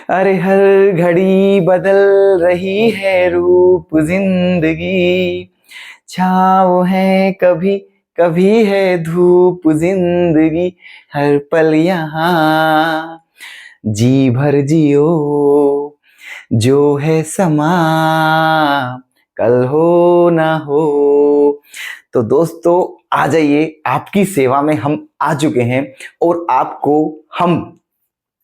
अरे हर घड़ी बदल रही है रूप जिंदगी, छाँव है कभी कभी है धूप जिंदगी, हर पल यहाँ जी भर जियो, जो है समा कल हो ना हो। तो दोस्तों आ जाइए, आपकी सेवा में हम आ चुके हैं और आपको हम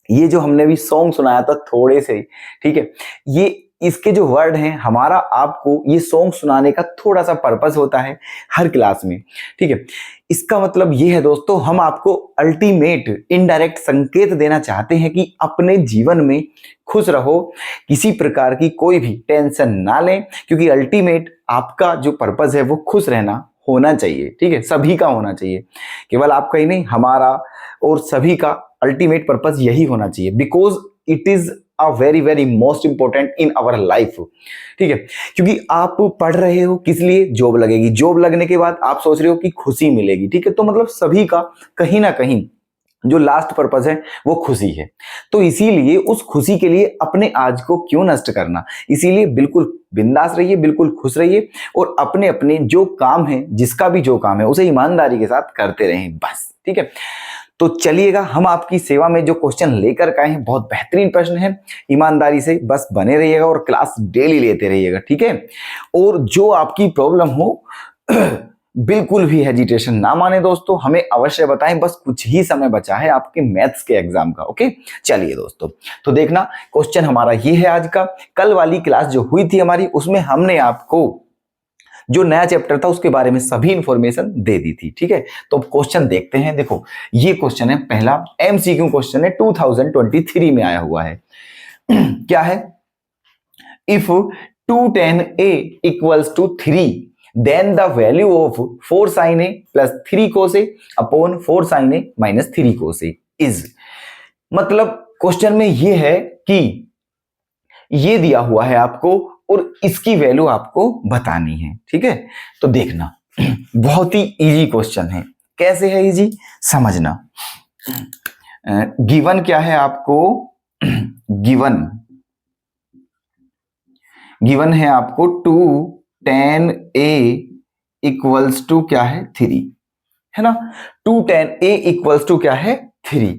ये जो हमने भी सॉन्ग सुनाया था थोड़े से, ठीक है, ये इसके जो वर्ड हैं, हमारा आपको ये सॉन्ग सुनाने का थोड़ा सा पर्पस होता है हर क्लास में, ठीक है। इसका मतलब ये है दोस्तों, हम आपको अल्टीमेट इनडायरेक्ट संकेत देना चाहते हैं कि अपने जीवन में खुश रहो, किसी प्रकार की कोई भी टेंशन ना लें, क्योंकि अल्टीमेट आपका जो पर्पस है वो खुश रहना होना चाहिए, ठीक है, सभी का होना चाहिए, केवल आपका ही नहीं, हमारा और सभी का अल्टीमेट पर्पस यही होना चाहिए, because it is a very very most important in our life, ठीक है। क्योंकि आप पढ़ रहे हो किस लिए, जॉब लगेगी, जॉब लगने के बाद आप सोच रहे हो कि खुशी मिलेगी, ठीक है, तो मतलब सभी का कहीं ना कहीं जो लास्ट पर्पस है वो खुशी है। तो इसीलिए उस खुशी के लिए अपने आज को क्यों नष्ट करना, इसीलिए बिल्कुल बिंदास रहिए, बिल्कुल खुश रहिए और अपने अपने जो काम है, जिसका भी जो काम है उसे ईमानदारी के साथ करते रहें बस, ठीक है। तो चलिएगा, हम आपकी सेवा में जो क्वेश्चन लेकर के आए हैं बहुत बेहतरीन प्रश्न है, ईमानदारी से बस बने रहिएगा और क्लास डेली लेते रहिएगा, ठीक है। और जो आपकी प्रॉब्लम हो बिल्कुल भी हेजिटेशन ना माने दोस्तों, हमें अवश्य बताएं, बस कुछ ही समय बचा है आपके मैथ्स के एग्जाम का, ओके। चलिए दोस्तों, तो देखना क्वेश्चन हमारा ये है आज का। कल वाली क्लास जो हुई थी हमारी, उसमें हमने आपको जो नया चैप्टर था उसके बारे में सभी इंफॉर्मेशन दे दी थी, ठीक है। तो क्वेश्चन देखते हैं। देखो ये क्वेश्चन है, पहला एमसीक्यू क्वेश्चन है, 2023 में आया हुआ है। क्या है, if 2tan a equals to 3 then the value of 4 sin a plus 3 cos a upon 4 sin a minus 3 cos a is, मतलब क्वेश्चन में ये है कि ये दिया हुआ है आपको और इसकी वैल्यू आपको बतानी है, ठीक है। तो देखना बहुत ही इजी क्वेश्चन है। कैसे है इजी, समझना। गिवन क्या है आपको, गिवन है आपको 2tan a इक्वल्स टू क्या है 3, है ना। 2tan a इक्वल्स टू क्या है 3,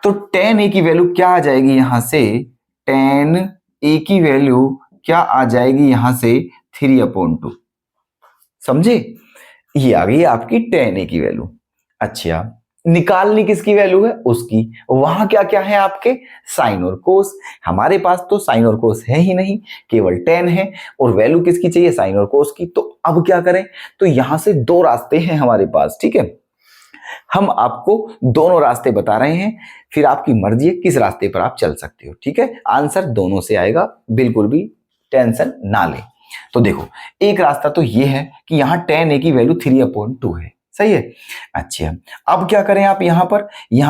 तो tan a की वैल्यू क्या आ जाएगी यहां से, tan a की वैल्यू क्या आ जाएगी यहां से 3/2, समझे, ये आ गई आपकी tan a की वैल्यू। अच्छा, निकालनी किसकी वैल्यू है, उसकी। वहां क्या क्या है आपके, साइन और कोस, हमारे पास तो साइन और कोस है ही नहीं, केवल tan है, और वैल्यू किसकी चाहिए, साइन और कोस की। तो अब क्या करें, तो यहां से दो रास्ते हैं हमारे पास, ठीक है, हम आपको दोनों रास्ते बता रहे हैं, फिर आपकी मर्जी है किस रास्ते पर आप चल सकते हो, ठीक है। आंसर दोनों से आएगा, बिल्कुल भी टेंशन ना ले। तो देखो, एक रास्ता तो ये है कि यहाँ tan a की वैल्यू 3/2 है, सही है। अच्छा, अब क्या करें आप, यहां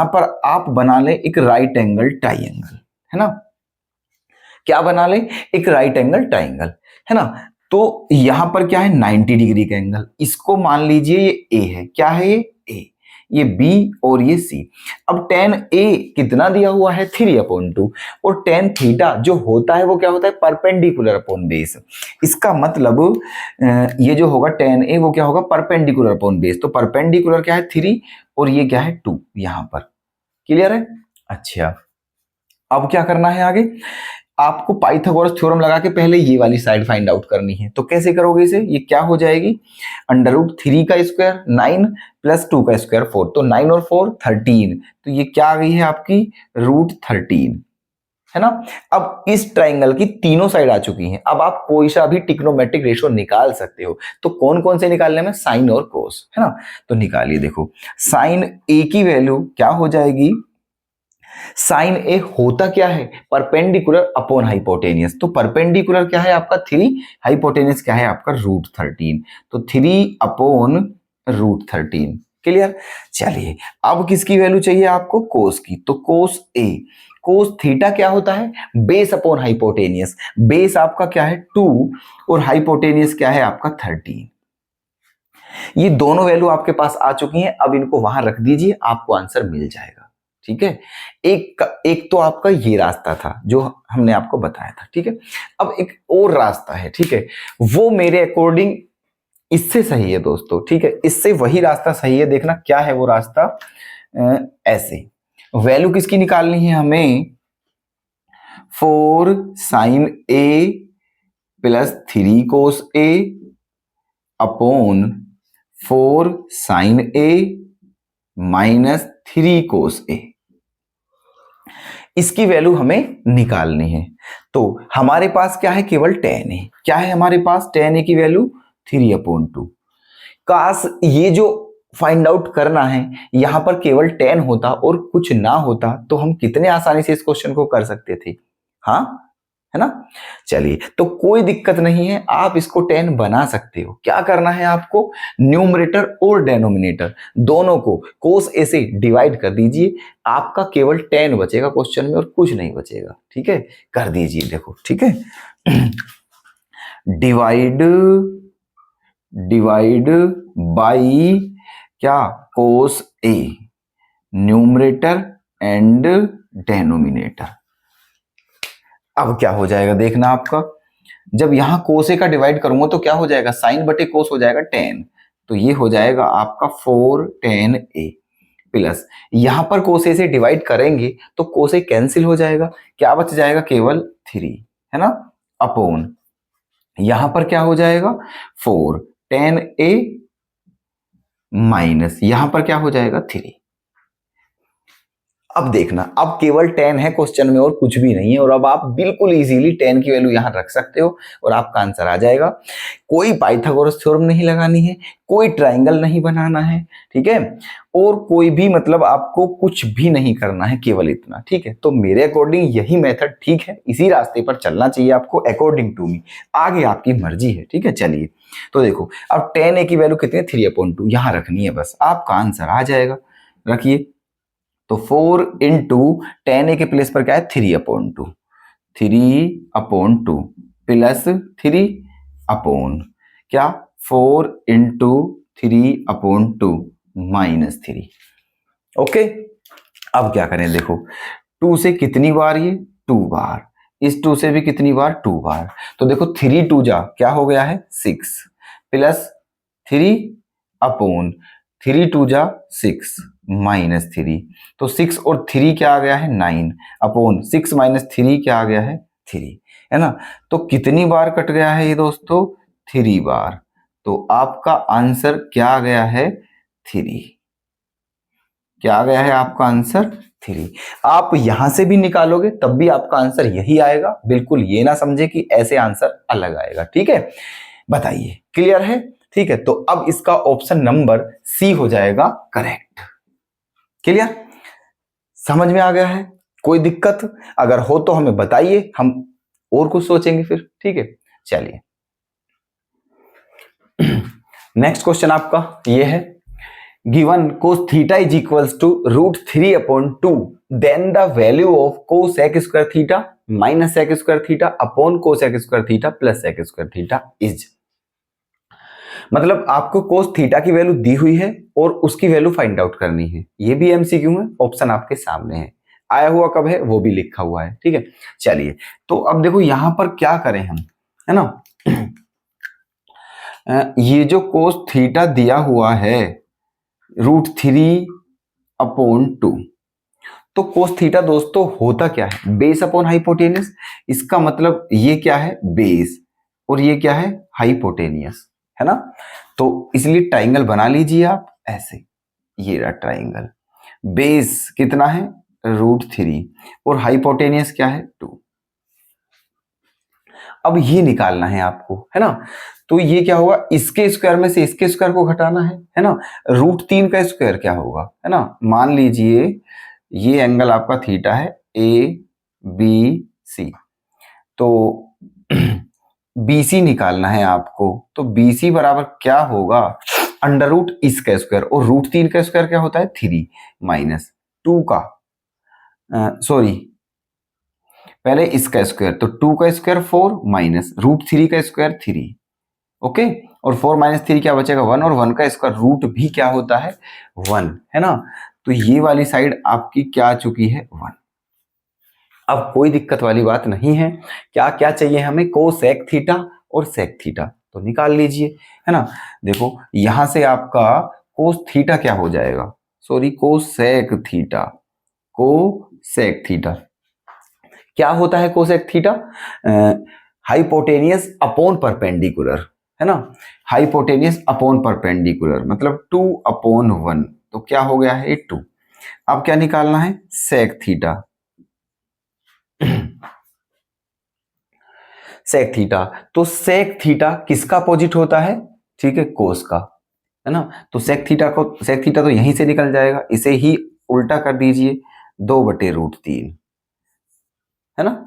पर आप बना ले एक राइट एंगल ट्राइंगल, है ना। क्या बना ले, एक राइट एंगल ट्राइंगल, है ना। तो यहां पर क्या है 90 डिग्री का एंगल, इसको मान लीजिए ये a है, क्या है ये a, ये b और ये c। अब tan a कितना दिया हुआ है 3/2, और tan थीटा जो होता है वो क्या होता है, परपेंडिकुलर अपॉन बेस। इसका मतलब ये जो होगा tan a वो क्या होगा, परपेंडिकुलर अपॉन बेस। तो परपेंडिकुलर क्या है 3 और ये क्या है 2, यहां पर क्लियर है। अच्छा, अब क्या करना है आगे, आपको पाइथागोरस थ्योरम लगा के पहले ये वाली साइड फाइंड आउट करनी है। तो कैसे करोगे इसे, ये क्या हो जाएगी, √3 का स्क्वायर 9 प्लस 2 का स्क्वायर 4, तो 9 और 4 13, तो ये क्या आ गई है आपकी √13, है ना। अब इस ट्राइंगल की तीनों साइड आ चुकी हैं, अब आप कोई सा भी ट्रिग्नोमेट्रिक रेशियो निकाल सकते हो। तो कौन कौन से निकालने में, साइन और कोस, है ना। तो निकालिए, देखो साइन a की वैल्यू क्या हो जाएगी, साइन ए होता क्या है, परपेंडिकुलर अपॉन हाइपोटेनियस। तो परपेंडिकुलर क्या है आपका 3, हाइपोटेनियस क्या है आपका √13, तो 3/√13, क्लियर। चलिए, अब किसकी वैल्यू चाहिए आपको, कोस की। तो कोस ए, कोस थीटा क्या होता है, बेस अपॉन हाइपोटेनियस। बेस आपका क्या है 2 और हाइपोटेनियस क्या है आपका 13। ये दोनों वैल्यू आपके पास आ चुकी हैं, अब इनको वहां रख दीजिए, आपको आंसर मिल जाएगा, ठीक है। एक तो आपका ये रास्ता था जो हमने आपको बताया था, ठीक है। अब एक और रास्ता है, ठीक है, वो मेरे अकॉर्डिंग इससे सही है दोस्तों, ठीक है, इससे वही रास्ता सही है। देखना क्या है वो रास्ता। ऐसे वैल्यू किसकी निकालनी है हमें, 4 साइन ए प्लस 3 कोस ए अपॉन 4 साइन ए माइनस 3 कोस ए, इसकी वैल्यू हमें निकालनी है। तो हमारे पास क्या है, केवल tan है। क्या है हमारे पास, tan a की वैल्यू 3/2। काश ये जो फाइंड आउट करना है यहां पर केवल tan होता और कुछ ना होता तो हम कितने आसानी से इस क्वेश्चन को कर सकते थे, हाँ, है ना। चलिए, तो कोई दिक्कत नहीं है, आप इसको 10 बना सकते हो। क्या करना है आपको, न्यूमरेटर और डेनोमिनेटर दोनों को cos a से डिवाइड कर दीजिए, आपका केवल 10 बचेगा क्वेश्चन में और कुछ नहीं बचेगा, ठीक है। कर दीजिए, देखो, ठीक है। डिवाइड बाई क्या, cos a, numerator and denominator. अब क्या हो जाएगा देखना आपका, जब यहां कोस ए का डिवाइड करूंगा तो क्या हो जाएगा, साइन बटे कोस हो जाएगा 10, तो ये हो जाएगा आपका 4 tan a प्लस, यहां पर कोस ए से डिवाइड करेंगे तो कोस ए कैंसिल हो जाएगा, क्या बच जाएगा, केवल 3, है ना, अपॉन यहां पर क्या हो जाएगा 4 tan a माइनस यहां पर क्या हो जाएगा 3। अब देखना, अब केवल 10 है क्वेश्चन में और कुछ भी नहीं है, और अब आप बिल्कुल इजीली 10 की वैल्यू यहां रख सकते हो और आपका आंसर आ जाएगा। कोई पाइथागोरस थ्योरम नहीं लगानी है, कोई ट्रायंगल नहीं बनाना है, ठीक है, और कोई भी मतलब आपको कुछ भी नहीं करना है, केवल इतना, ठीक है। तो मेरे अकॉर्डिंग यही मेथड ठीक है, इसी रास्ते पर चलना चाहिए आपको अकॉर्डिंग टू मी, आगे आपकी मर्जी है, ठीक है। चलिए, तो देखो अब tan a की वैल्यू कितनी है, 3/2 यहां रखनी है, बस आपका आंसर आ जाएगा। रखिए, तो 4 इंटू tan a के प्लेस पर क्या है, 3/2, 3/2 प्लस 3 अपॉन क्या, 4 इंटू 3/2 माइनस 3। ओके, अब क्या करें, देखो 2 से कितनी बार, ये 2 बार, इस 2 से भी कितनी बार, 2 बार, तो देखो 3 2 जा क्या हो गया है 6 प्लस 3 अपॉन 3 2 जा 6 माइनस 3, तो 6 और 3 क्या आ गया है 9 अपॉन 6 माइनस 3 क्या आ गया है 3, है ना। तो कितनी बार कट गया है ये दोस्तों, 3 बार, तो आपका आंसर क्या आ गया है 3, क्या आ गया है आपका आंसर 3। आप यहां से भी निकालोगे तब भी आपका आंसर यही आएगा, बिल्कुल ये ना समझे कि ऐसे आंसर अलग आएगा, ठीक है। बताइए, क्लियर है, ठीक है। तो अब इसका ऑप्शन नंबर सी हो जाएगा करेक्ट। क्लियर, समझ में आ गया है, कोई दिक्कत अगर हो तो हमें बताइए, हम और कुछ सोचेंगे फिर, ठीक है। चलिए, नेक्स्ट क्वेश्चन आपका ये है, given cos theta is equals to √3/2, then the value of cos sec square theta minus sec square theta upon cos sec square theta plus sec square theta is, मतलब आपको cos थीटा की value दी हुई है और उसकी value find out करनी है। ये भी एमसीक्यू है, ऑप्शन आपके सामने है, आया हुआ कब है वो भी लिखा हुआ है, ठीक है। चलिए, तो अब देखो यहां पर क्या करें हम, है ना, ये जो cos थीटा दिया हुआ है √3/2, तो कोस थीटा दोस्तों होता क्या है, बेस अपॉन हाइपोटेनियस, इसका मतलब ये क्या है बेस और ये क्या है हाइपोटेनियस, है ना। तो इसलिए ट्राइंगल बना लीजिए आप ऐसे, ये रहा ट्राइंगल, बेस कितना है √3 और हाइपोटेनियस क्या है 2। अब ये निकालना है आपको, है ना, तो ये क्या होगा, इसके स्क्वायर में से इसके स्क्वायर को घटाना है ना। √3 का स्क्वायर क्या होगा, है ना, मान लीजिए ये एंगल आपका थीटा है ABC, तो BC निकालना है आपको, तो BC बराबर क्या होगा, √ इसका स्क्वायर, और √3 का स्क्वायर क्या होता है 3 माइनस 2 का, सॉरी पहले इसका स्क्वायर, तो 2 का स्क्वायर 4 माइनस √3 का स्क्वायर 3, ओके, और 4 माइनस 3 क्या बचेगा 1, और 1 का स्क्वायर रूट भी क्या होता है 1, है ना। तो ये वाली साइड आपकी क्या आ चुकी है 1। अब कोई दिक्कत वाली बात नहीं है। क्या क्या चाहिए हमें, कोसेक थीटा और सेक थीटा, तो निकाल लीजिए, है ना। देखो यहां से आपका कोस थीटा क्या हो जाएगा, sorry cosec theta, cosec theta क्या होता है cosec theta, hypotenuse upon perpendicular, है ना। हाइपोटेनियस अपॉन परपेंडिकुलर मतलब 2/1, तो क्या हो गया है 2। अब क्या निकालना है, सेक थीटा। सेक थीटा, तो सेक थीटा किसका अपोजिट होता है, ठीक है, कोस का, है ना। तो सेक थीटा तो यहीं से निकल जाएगा, इसे ही उल्टा कर दीजिए, 2/√3, है ना।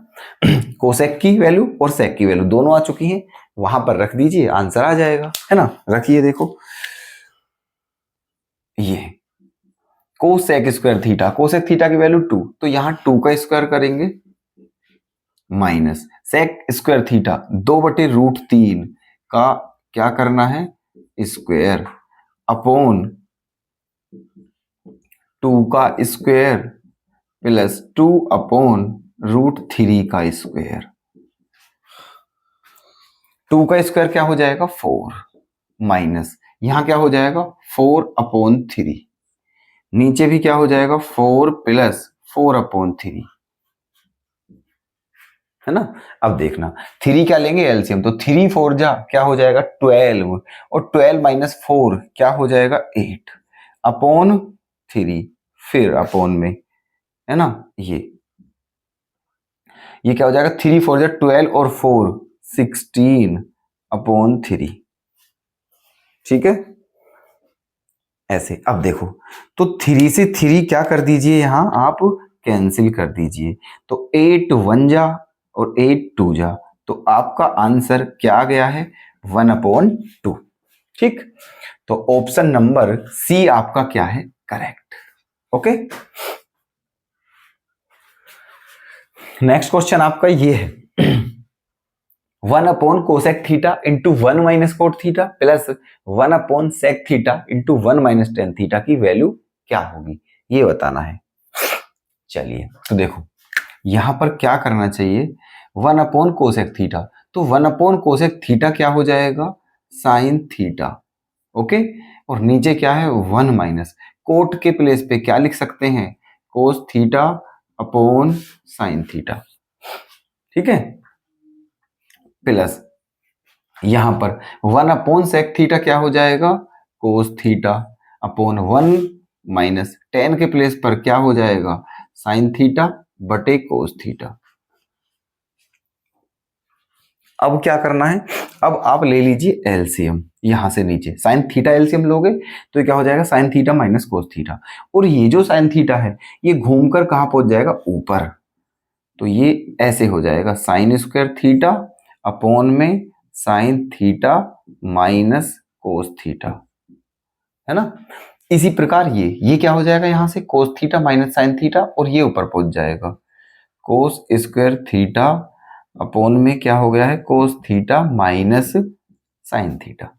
कोसेक की वैल्यू और सेक की वैल्यू दोनों आ चुकी हैं, वहां पर रख दीजिए, आंसर आ जाएगा, है ना। रखिए, देखो ये cosec square theta, cosec theta की वैल्यू 2, तो यहां 2 का स्क्वायर करेंगे, माइनस सेक स्क्वायर थीटा 2/√3 का क्या करना है, स्क्वायर, अपॉन 2 का स्क्वायर प्लस 2/√3 का स्क्वायर। 2 का स्क्वायर क्या हो जाएगा 4, माइनस यहां क्या हो जाएगा 4/3, नीचे भी क्या हो जाएगा 4 प्लस 4/3, है ना। अब देखना 3 क्या लेंगे एलसीएम, तो 3 4 जा क्या हो जाएगा 12, और 12 माइनस 4 क्या हो जाएगा 8/3, फिर अपॉन में, है ना। ये क्या हो जाएगा 3 4 जा 12 और 4 16/3, ठीक है, ऐसे। अब देखो तो 3 से 3 क्या कर दीजिए, यहां आप कैंसिल कर दीजिए, तो 8 1 जा और 8 2 जा, तो आपका आंसर क्या आ गया है 1/2, ठीक। तो ऑप्शन नंबर सी आपका क्या है करेक्ट, ओके। नेक्स्ट क्वेश्चन आपका ये है 1/कोसेक theta into 1 minus cot theta plus 1/सेक theta into 1 minus ten theta की वैल्यू क्या होगी, ये बताना है। चलिए तो देखो यहां पर क्या करना चाहिए, 1/कोसेक थीटा, तो 1/कोसेक थीटा क्या हो जाएगा साइन थीटा, ओके। और नीचे क्या है 1 माइनस कोट के प्लेस पे क्या लिख सकते हैं, cos theta upon sine theta, ठीक है, प्लस यहां पर 1/सेक थीटा क्या हो जाएगा cos theta upon 1 minus ten के प्लेस पर क्या हो जाएगा साइन थीटा बटे कोस थीटा। अब क्या करना है, अब आप ले लीजिए एलसीएम, यहां से नीचे साइन थीटा एलसीएम लोगे तो ये क्या हो जाएगा sine theta minus cos theta, और ये जो साइन थीटा है ये घूमकर कहां पहुंच जाएगा ऊपर, तो ये ऐसे हो जाएगा साइन स्क्वायर थीटा अपॉन में sine theta minus cos theta, है ना। इसी प्रकार ये क्या हो जाएगा यहां से cos theta minus sine theta, और ये ऊपर पहुंच जाएगा कोस स्क्वायर थीटा अपॉन में क्या हो गया है cos theta minus sine theta.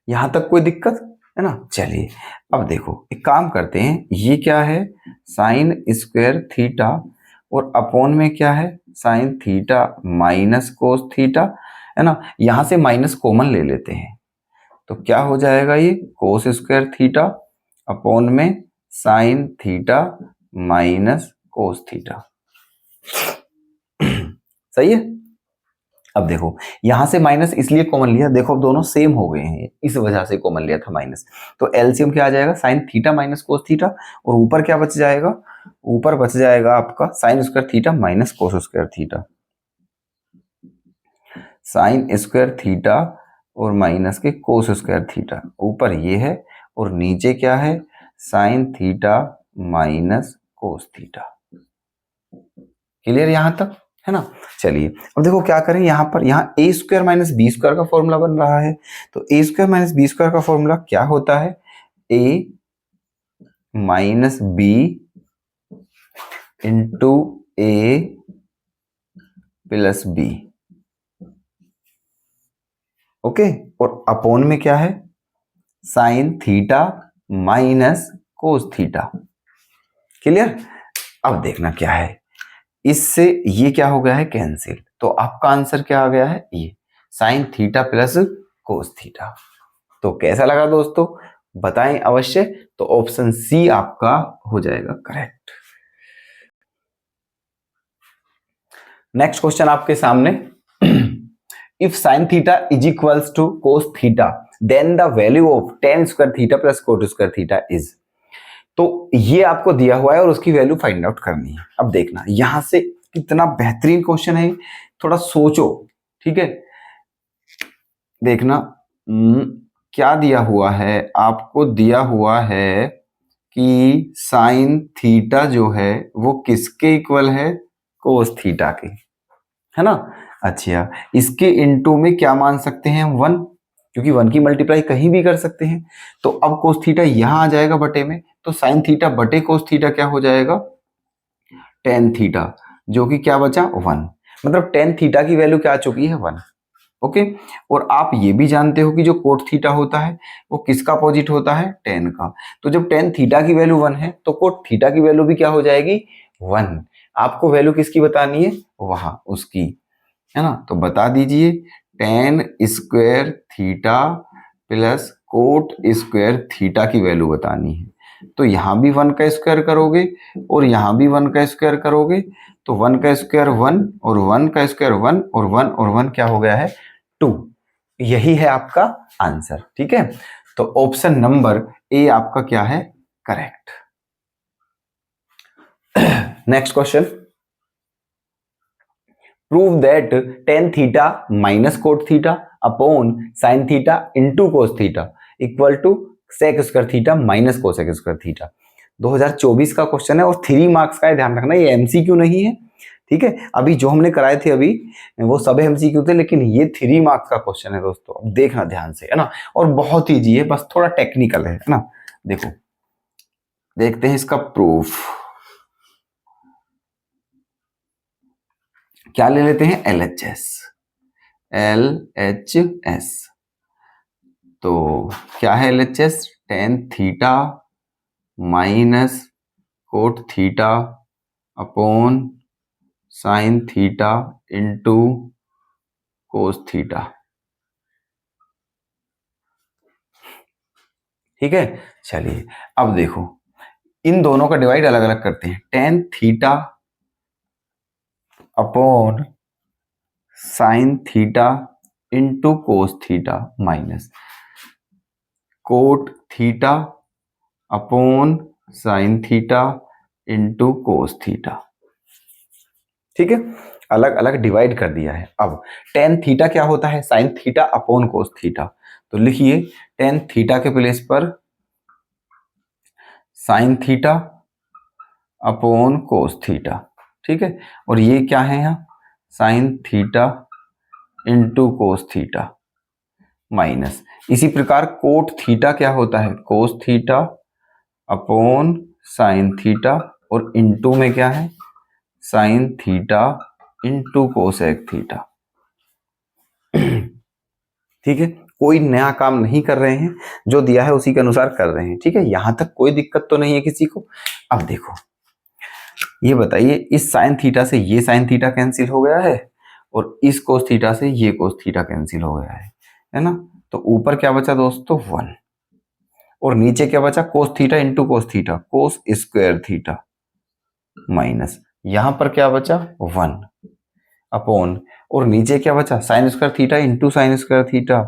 यहां तक कोई दिक्कत है ना। चलिए अब देखो एक काम करते हैं, ये क्या है साइन स्क्वायर थीटा और अपॉन में क्या है sine theta minus cos theta, है ना। यहां से माइनस कॉमन ले लेते हैं, तो क्या हो जाएगा ये कोस स्क्वायर थीटा अपॉन में sine theta minus cos theta, सही है। अब देखो यहां से माइनस इसलिए कॉमन लिया, देखो अब दोनों सेम हो गए हैं इस वजह से कॉमन लिया था माइनस, तो एलसीएम क्या आ जाएगा sine theta minus cos theta, और ऊपर क्या बच जाएगा, ऊपर बच जाएगा आपका sign square theta minus cos square theta, sign square theta और माइनस के कोस स्क्वायर थीटा, ऊपर ये है और नीचे क्या है sine theta minus cos theta. Clear यहां तक, है ना। चलिए अब देखो क्या करें, यहां पर यहाँ A square minus B square का फॉर्मूला बन रहा है, तो ए स्क्वायर माइनस बी स्क्वायर का फॉर्मूला क्या होता है ए माइनस बी इंटू ए प्लस बी, ओके। और अपॉन में क्या है sine theta minus cos theta. Clear? अब देखना क्या है, इससे ये क्या हो गया है, कैंसिल। तो आपका आंसर क्या आ गया है, ये sine theta plus cos theta. तो कैसा लगा दोस्तों, बताएं अवश्य। तो ऑप्शन सी आपका हो जाएगा करेक्ट। नेक्स्ट क्वेश्चन आपके सामने, if sine theta is equals to cos theta then the value of tan square theta plus cot square theta is. तो ये आपको दिया हुआ है और उसकी वैल्यू फाइंड आउट करनी है। अब देखना यहां से कितना बेहतरीन क्वेश्चन है, थोड़ा सोचो, ठीक है। देखना क्या दिया हुआ है, आपको दिया हुआ है कि साइन थीटा जो है वो किसके इक्वल है, कोस थीटा के, है ना। अच्छा, इसके इनटू में क्या मान सकते हैं, 1, क्योंकि 1 की मल्टीप्लाई कहीं भी कर सकते हैं। तो अब कोस थीटा यहां आ जाएगा बटे में, तो साइन थीटा बटे कोस थीटा क्या हो जाएगा, टेन थीटा, जो कि क्या बचा 1। मतलब टेन थीटा की वैल्यू क्या आ चुकी है, 1। ओके। और आप ये भी जानते हो कि जो कोट थीटा होता है वो किसका अपोजिट होता है, टेन का। तो जब टेन थीटा की वैल्यू 1 है तो कोट थीटा की वैल्यू भी क्या हो जाएगी, 1। आपको वैल्यू किसकी बतानी है, वहां उसकी, है ना। तो बता दीजिए, ten square theta plus cot square theta की वैल्यू बतानी है। तो यहां भी 1 का स्क्वायर करोगे और यहां भी 1 का स्क्वायर करोगे, तो 1 का स्क्वायर 1 और 1 का स्क्वायर 1 और 1 और 1 क्या हो गया है, 2। यही है आपका आंसर, ठीक है। तो ऑप्शन नंबर ए आपका क्या है, correct. Next question, prove that tan theta minus cot theta upon sine theta into cos theta equal to sec square theta minus cosec square theta. 2024 का क्वेश्चन है और 3 मार्क्स का है, ध्यान रखना, ये एमसीक्यू नहीं है, ठीक है। अभी जो हमने कराए थे अभी वो सब एमसीक्यू थे, लेकिन ये 3 मार्क्स का क्वेश्चन है दोस्तों। अब देखना ध्यान से, है ना, और बहुत ईजी है, बस थोड़ा टेक्निकल है ना। देखो, देखते हैं इसका प्रूफ। क्या ले लेते हैं, LHS। LHS तो क्या है LHS, ten theta minus cot theta upon sine theta into cos theta, ठीक है। चलिए अब देखो, इन दोनों का डिवाइड अलग अलग करते हैं। Tan theta upon sine theta into cos theta minus cot theta upon sine theta into cos theta, ठीक है। अलग अलग डिवाइड कर दिया है। अब टेन थीटा क्या होता है, sine theta upon cos theta. तो लिखिए टेन थीटा के प्लेस पर sine theta upon cos theta, ठीक है। और ये क्या है, यहाँ sign theta into cos theta minus, इसी प्रकार कोट थीटा क्या होता है, cos theta upon sine theta, और इंटू में क्या है, sign theta into cosec theta, ठीक है। कोई नया काम नहीं कर रहे हैं, जो दिया है उसी के अनुसार कर रहे हैं, ठीक है। यहां तक कोई दिक्कत तो नहीं है किसी को। अब देखो, ये बताइए, इस साइन थीटा से ये साइन थीटा कैंसिल हो गया है और इस कोस थीटा से ये कोस थीटा कैंसिल हो गया है ना। तो ऊपर क्या बचा दोस्तों, 1, और नीचे क्या बचा, cos theta into cos theta, कोस स्क्वायर थीटा माइनस, यहां पर क्या बचा 1 अपॉन, और नीचे क्या बचा, sign square theta into sine square theta,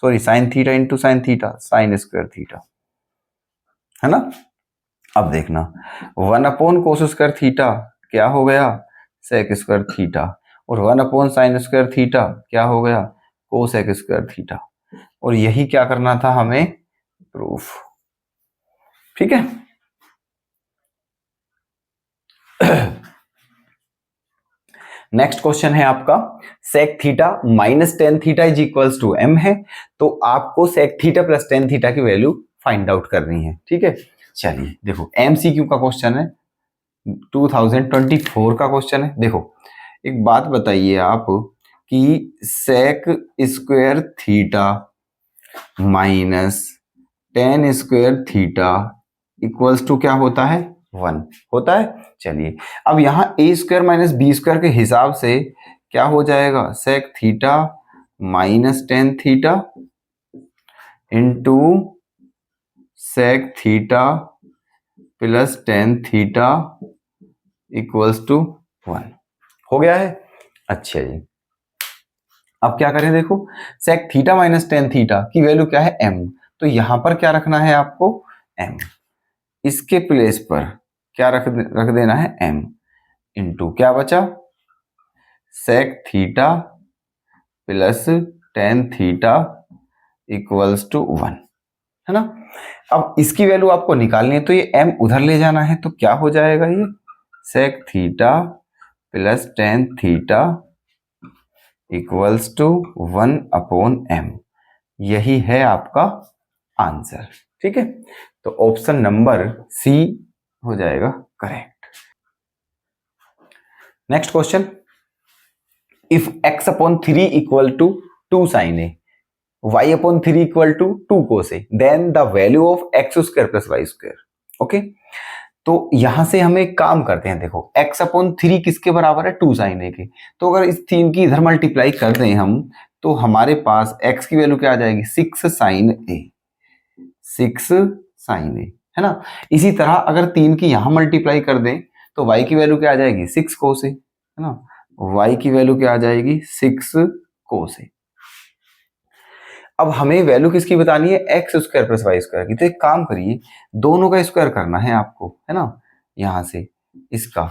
sorry sine theta into sine theta, sign square theta, है ना। अब देखना 1 अपॉन कोस स्क्वायर थीटा क्या हो गया, सेक स्क्वायर थीटा, और 1 अपॉन साइन स्क्वायर थीटा क्या हो गया, कोसेक स्क्वायर थीटा। और यही क्या करना था हमें, प्रूफ, ठीक है। नेक्स्ट क्वेश्चन है आपका, sec theta minus ten theta is equals to m है। तो आपको sec theta plus tan theta की वैल्यू फाइंड आउट करनी है, ठीक है। चलिए देखो, MCQ का क्वेश्चन है, 2024 का क्वेश्चन है। देखो एक बात बताइए आप कि sec square theta minus tan square theta equals to क्या होता है 1 होता है। चलिए अब यहाँ A square minus B square के हिसाब से क्या हो जाएगा, sec theta minus ten theta into sec theta plus tan theta equals to 1 हो गया है। अच्छा जी, अब क्या करें, देखो sec theta minus ten theta की वैल्यू क्या है m, तो यहां पर क्या रखना है आपको m, इसके प्लेस पर क्या रख देना है m इंटू क्या बचा sec theta plus tan theta equals to 1, है ना। अब इसकी वैल्यू आपको निकालनी है तो ये m उधर ले जाना है, तो क्या हो जाएगा ये sec theta plus tan theta equals to 1 upon m, यही है आपका आंसर। ठीक है, तो ऑप्शन नंबर सी हो जाएगा correct. Next question, if x upon 3 equal to 2 sine A, y upon 3 equal to 2 cos A, then the value of x square plus Y square. Okay, तो यहां से हम एक काम करते हैं, देखो x अपॉन 3 किसके बराबर है 2 साइन ए के, तो अगर इस 3 की इधर मल्टीप्लाई कर दें हम तो हमारे पास x की वैल्यू क्या आ जाएगी 6 साइन ए, 6 साइन ए, है ना। इसी तरह अगर 3 की यहां मल्टीप्लाई कर दें तो y की वैल्यू क्या आ जाएगी 6 कोस ए, है ना, y की वैल्यू क्या आ जाएगी 6 कोस ए। अब हमें वैल्यू किसकी बतानी है X square plus Y square की, तो एक काम करिए दोनों का स्क्वायर करना है आपको, है ना, यहां से इसका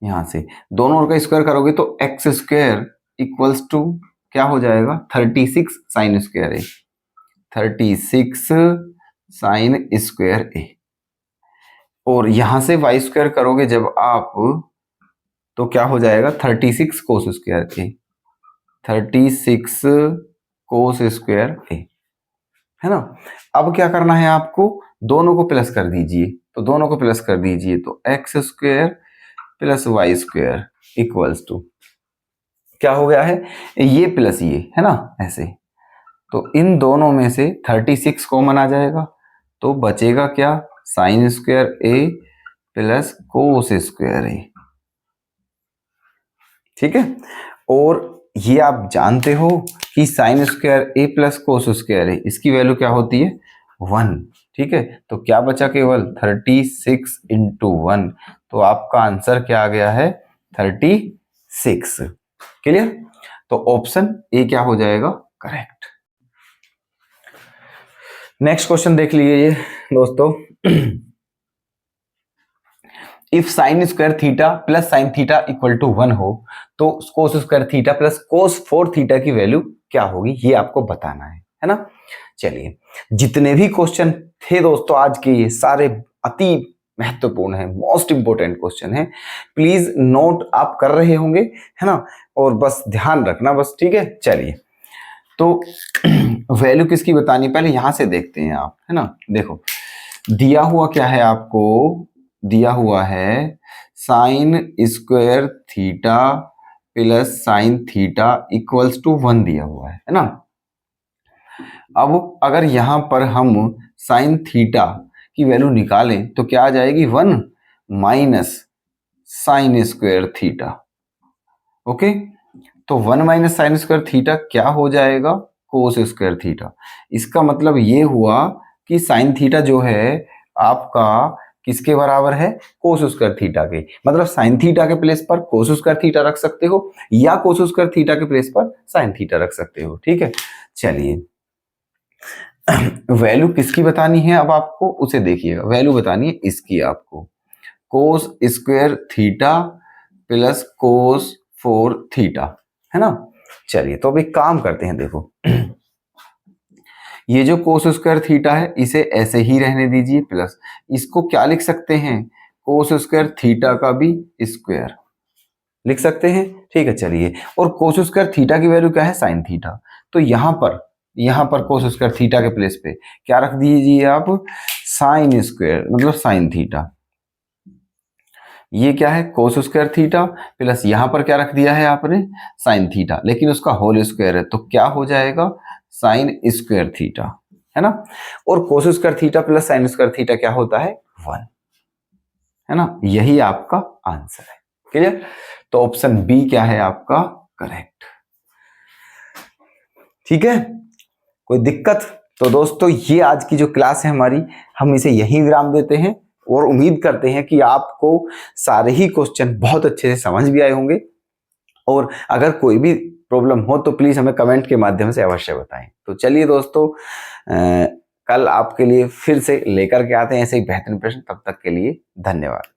यहां से दोनों का स्क्वायर करोगे तो एक्स स्क्वायर इक्वल्स टू क्या हो जाएगा 36 साइन स्क्वायर ए, 36 साइन स्क्वायर ए, और यहां से वाई स्क्वायर करोगे जब आप तो क्या हो जाएगा 36 कोस स्क्वायर ए, 36 कोस स्क्वायर ए, है ना। अब क्या करना है आपको दोनों को प्लस कर दीजिए, तो दोनों को प्लस कर दीजिए तो X square plus Y square equals to क्या हो गया है ये प्लस ये, है ना, ऐसे। तो इन दोनों में से 36 कॉमन आ जाएगा तो बचेगा क्या साइन स्क्वायर ए प्लस कोस स्क्वायर ए। ठीक है, और ये आप जानते हो कि साइन स्क्वायर ए प्लस कोस स्क्वायर ए इसकी वैल्यू क्या होती है 1। ठीक है, तो क्या बचा केवल 36 इंटू 1, तो आपका आंसर क्या आ गया है 36। क्लियर, तो ऑप्शन ए क्या हो जाएगा करेक्ट। नेक्स्ट क्वेश्चन देख लीजिए दोस्तों, if sine square theta plus sine theta equal to 1 हो तो cos square theta plus cos 4 theta की वैल्यू क्या होगी, ये आपको बताना है ना। चलिए, जितने भी क्वेश्चन थे दोस्तों आज के ये सारे अति महत्वपूर्ण है, मोस्ट इंपोर्टेंट क्वेश्चन है, प्लीज नोट आप कर रहे होंगे, है ना, और बस ध्यान रखना बस। ठीक है, चलिए तो वैल्यू किसकी बतानी पहले यहां से देखते हैं आप, है ना। देखो दिया हुआ क्या है आपको, दिया हुआ है sine square theta plus sine theta equals to 1 दिया हुआ है ना। अब अगर यहां पर हम साइन थीटा की वैल्यू निकालें तो क्या आ जाएगी 1 minus sign square theta. Okay, तो 1 माइनस साइन स्क्वायर थीटा क्या हो जाएगा कोस स्क्वायर थीटा। इसका मतलब ये हुआ कि साइन थीटा जो है आपका किसके बराबर है कोस स्क्वायर थीटा के, मतलब साइन थीटा के प्लेस पर कोस स्क्वायर थीटा रख सकते हो या कोस स्क्वायर थीटा के प्लेस पर साइन थीटा रख सकते हो। ठीक है, चलिए वैल्यू किसकी बतानी है अब आपको उसे देखिएगा, वैल्यू बतानी है इसकी आपको कोस square theta plus cos 4 theta, है ना। चलिए तो अभी काम करते हैं, देखो ये जो कोस स्क्वायर थीटा है इसे ऐसे ही रहने दीजिए, प्लस इसको क्या लिख सकते हैं कोस स्क्वायर थीटा का भी स्क्वायर लिख सकते हैं। ठीक है, चलिए, और कोस स्क्वायर थीटा की वैल्यू क्या है साइन थीटा, तो यहां पर कोस स्क्वायर थीटा के प्लेस पे क्या रख दीजिए आप साइन स्क्वायर, मतलब साइन थीटा। ये क्या है कोस स्क्वायर थीटा प्लस यहां पर क्या रख दिया है आपने साइन थीटा, लेकिन उसका होल स्क्वायर है तो क्या हो जाएगा साइन स्क्वायर थीटा, है ना। और कोस square theta plus sign square theta क्या होता है, 1, है ना। यही आपका आंसर है। क्लियर। तो ऑप्शन बी क्या है आपका करेक्ट। ठीक है, कोई दिक्कत। तो दोस्तों ये आज की जो क्लास है हमारी, हम इसे यहीं विराम देते हैं और उम्मीद करते हैं कि आपको सारे ही क्वेश्चन बहुत अच्छे से समझ भी आए होंगे। और अगर कोई भी प्रॉब्लम हो तो प्लीज हमें कमेंट के माध्यम से अवश्य बताएं। तो चलिए दोस्तों, कल आपके लिए फिर से लेकर के आते हैं ऐसे ही बेहतरीन प्रश्न। तब तक के लिए धन्यवाद।